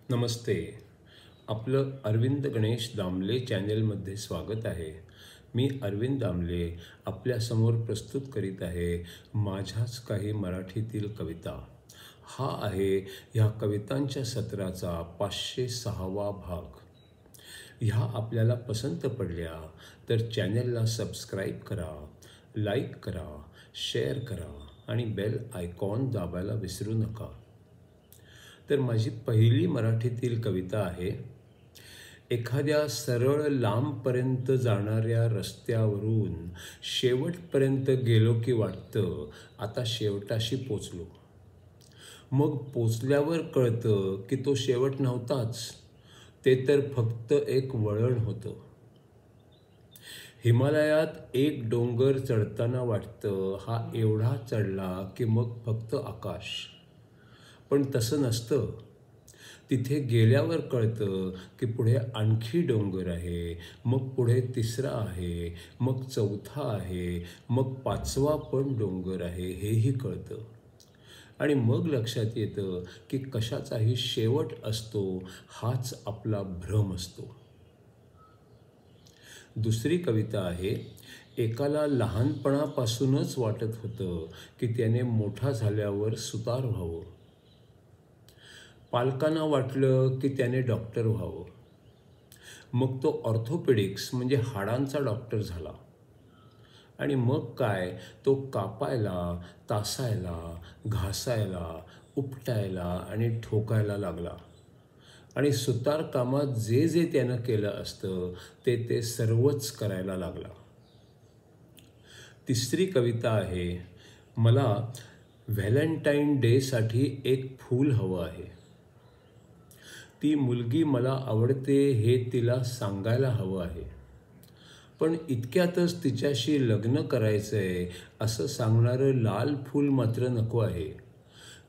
नमस्ते. आपलं अरविंद गणेश दामले चॅनेलमध्ये स्वागत आहे. मी अरविंद दामले आपल्यासमोर प्रस्तुत करीत आहे माझ्याच काही मराठीतील कविता. हा आहे ह्या कवितांच्या सत्राचा 506वा भाग. ह्या आपल्याला पसंत पडल्या तर चॅनेलला सबस्क्राईब करा, लाईक करा, शेअर करा आणि बेल आयकॉन दाबायला विसरू नका. तर माझी पहिली मराठीतील कविता आहे. एखाद्या सरळ लांबपर्यंत जाणाऱ्या रस्त्यावरून शेवटपर्यंत गेलो की वाटतं आता शेवटाशी पोचलो. मग पोचल्यावर कळतं की तो शेवट नव्हताच, ते तर फक्त एक वळण होतं. हिमालयात एक डोंगर चढताना वाटतं हा एवढा चढला की मग फक्त आकाश. पण तसं नसतं. तिथे गेल्यावर कळतं की पुढे आणखी डोंगर आहे, मग पुढे तिसरा आहे, मग चौथा आहे, मग पाचवा पण डोंगर आहे हेही कळतं. आणि मग लक्षात येतं की कशाचाही शेवट असतो हाच आपला भ्रम असतो. दुसरी कविता आहे. एकाला लहानपणापासूनच वाटत होतं की त्याने मोठा झाल्यावर सुतार व्हावं. पालकांना वाटलं की त्याने डॉक्टर व्हावं. मग तो ऑर्थोपेडिक्स म्हणजे हाडांचा डॉक्टर झाला. आणि मग काय, तो कापायला, तासायला, घासायला, उपटायला आणि ठोकायला लागला. आणि सुतार कामात जे जे त्यानं केलं असतं ते सर्वच करायला लागला. तिसरी कविता आहे. मला व्हॅलेंटाईन डेसाठी एक फूल हवं आहे. ती मुलगी मला आवडते हे तिला सांगायला हवं आहे. पण इतक्यातच तिच्याशी लग्न करायचंय असं सांगणारं लाल फूल मात्र नको आहे.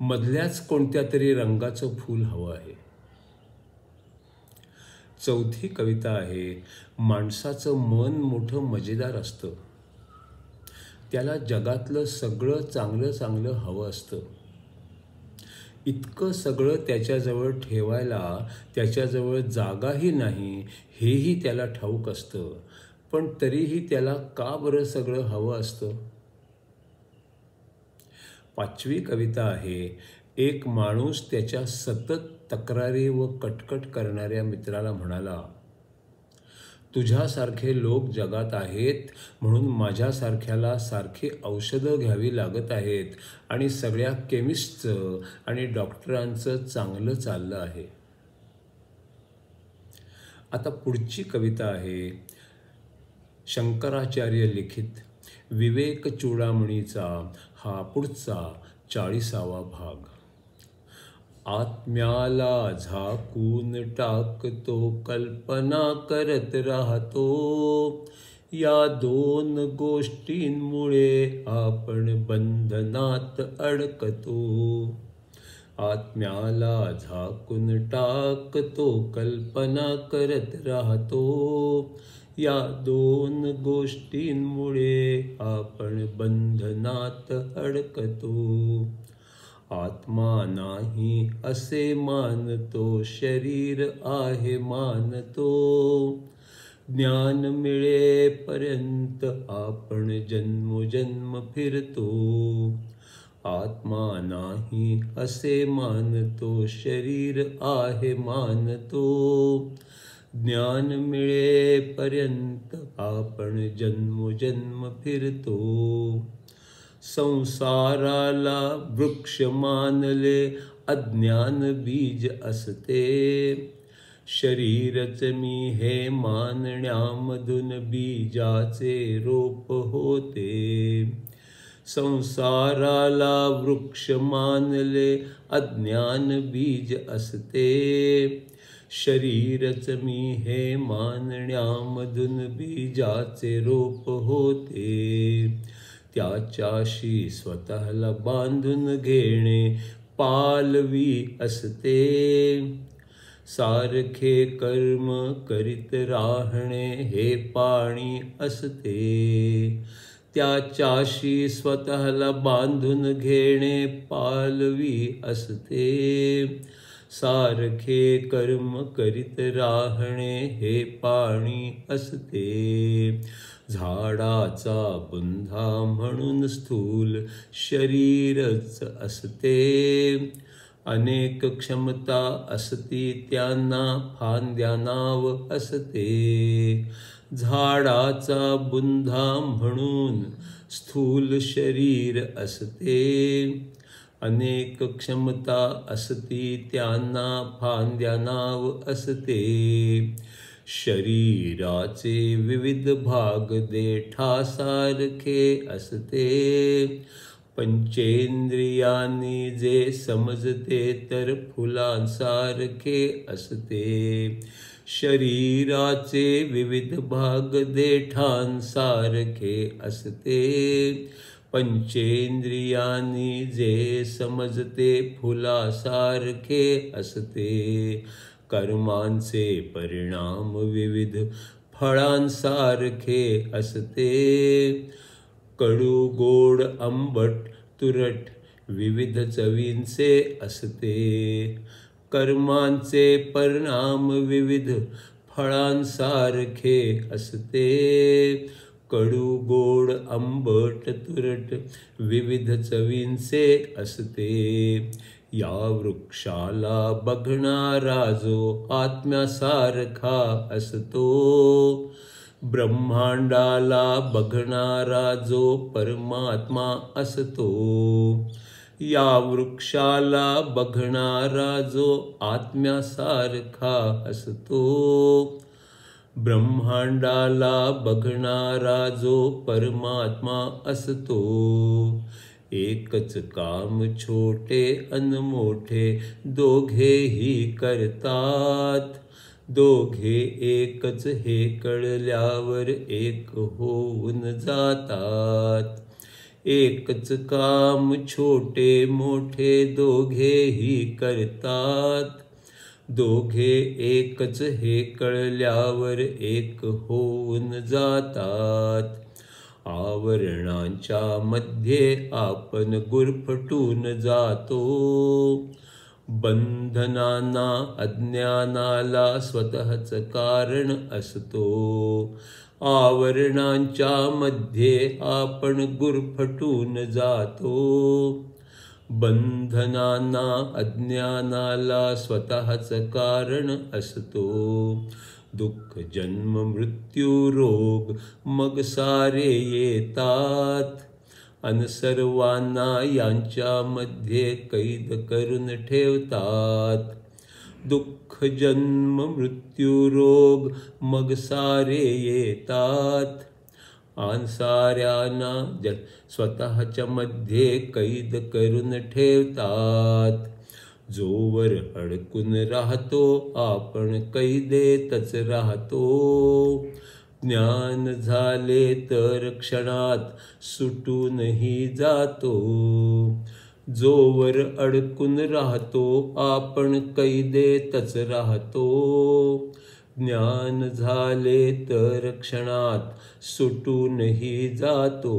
मधल्याच कोणत्या तरी रंगाचं फूल हवं आहे. चौथी कविता आहे. माणसाचं मन मोठं मजेदार असतं. त्याला जगातलं सगळं चांगलं चांगलं हवं असतं. इतकं सगळं त्याच्याजवळ ठेवायला त्याच्याजवळ जागाही नाही हेही त्याला ठाऊक असतं. पण तरीही त्याला का बरं सगळं हवं असतं? पाचवी कविता आहे. एक माणूस त्याच्या सतत तक्रारी व कटकट करणाऱ्या मित्राला म्हणाला, तुझ्यासारखे लोक जगात आहेत म्हणून माझ्यासारख्याला सारखी औषधं घ्यावी लागत आहेत आणि सगळ्या केमिस्टचं आणि डॉक्टरांचं चांगलं चाललं आहे. आता पुढची कविता आहे. शंकराचार्य लिखित विवेक चूडामणीचा हा पुढचा 40वा भाग. आत्म्याला झाकून टाकतो, कल्पना करत राहतो. या दोन गोष्टींमुळे आपण बंधनात अडकतो. आत्म्याला झाकून टाकतो, कल्पना करत राहतो. या दोन गोष्टींमुळे आपण बंधनात अडकतो. आत्मा नाही असे मानतो, शरीर आहे मानतो. ज्ञान मिळेपर्यंत आपण जन्मोजन्म फिरतो. आत्मा नाही असे मानतो, शरीर आहे मानतो. ज्ञान मिळेपर्यंत आपण जन्मोजन्म फिरतो. संसाराला वृक्ष मानले अज्ञान बीज असते. शरीरच मी हे मानण्यामधून बीजाचे रोप होते. संसाराला वृक्ष मानले अज्ञान बीज असते. शरीरच मी हे मानण्यामधून बीजाचे रोप होते. त्याच्याशी स्वतःला बांधून घेणे पालवी असते. सारखे कर्म करीत राहणे हे पाणी असते. त्याच्याशी स्वतःला बांधून घेणे पालवी असते. सारखे कर्म करीत राहणे हे पाणी असते. झाडाचा बुंधा म्हणून स्थूल शरीरच असते. अनेक क्षमता असती त्यांना फांद्या नाव असते. झाडाचा बुंधा म्हणून स्थूल शरीर असते. अनेक क्षमता असती त्यांना फांद्या नाव असते. शरीराचे विविध भाग देठासारखे असते. पंचेंद्रियांनी जे समजते तर फुलांसारखे असते. शरीराचे विविध भाग देठांसारखे असते. पंचेंद्रियांनी जे समजते फुलासारखे असते. कर्मांचे परिणाम विविध फळांसारखे असते. कडू गोड आंबट तुरट विविध चवींचे असते. कर्मांचे परिणाम विविध फळांसारखे असते. कडू गोड आंबट तुरट विविध चवींचे असते. या वृक्षाला बघणारा जो आत्म्यासारखा असतो. ब्रह्मांडाला बघणारा जो परमात्मा असतो. या वृक्षाला बघणारा जो आत्म्यासारखा असतो. ब्रह्मांडाला बघणारा जो परमात्मा असतो. एकच काम छोटे अन मोठे दोघेही करतात. दोघे एकच हे कळल्यावर एक होऊन जातात. एकच काम छोटे मोठे दोघेही करतात. दोघे एकच हे कळल्यावर एक होऊन जातात. आवरणांच्या मध्ये आपण गुरफटून जातो. बंधनांना अज्ञानाला स्वतःच कारण असतो. आवरणांच्या मध्ये आपण गुरफटून जातो. बंधनांना अज्ञानाला स्वतःच कारण असतो. दुःख जन्म मृत्यू रोग मग सारे येतात. अन सर्वांना यांच्यामध्ये कैद करून ठेवतात. दुःख जन्म मृत्यू रोग मग सारे येतात. आणि साऱ्यांना स्वतःच्या मध्ये कैद करून ठेवतात. जोवर अडकून राहतो आपण कैदेतच राहतो. ज्ञान झाले तर क्षणात सुटूनही जातो. जोवर अडकून राहतो आपण कैदेतच राहतो. ज्ञान झाले तर क्षणात सुटूनही जातो.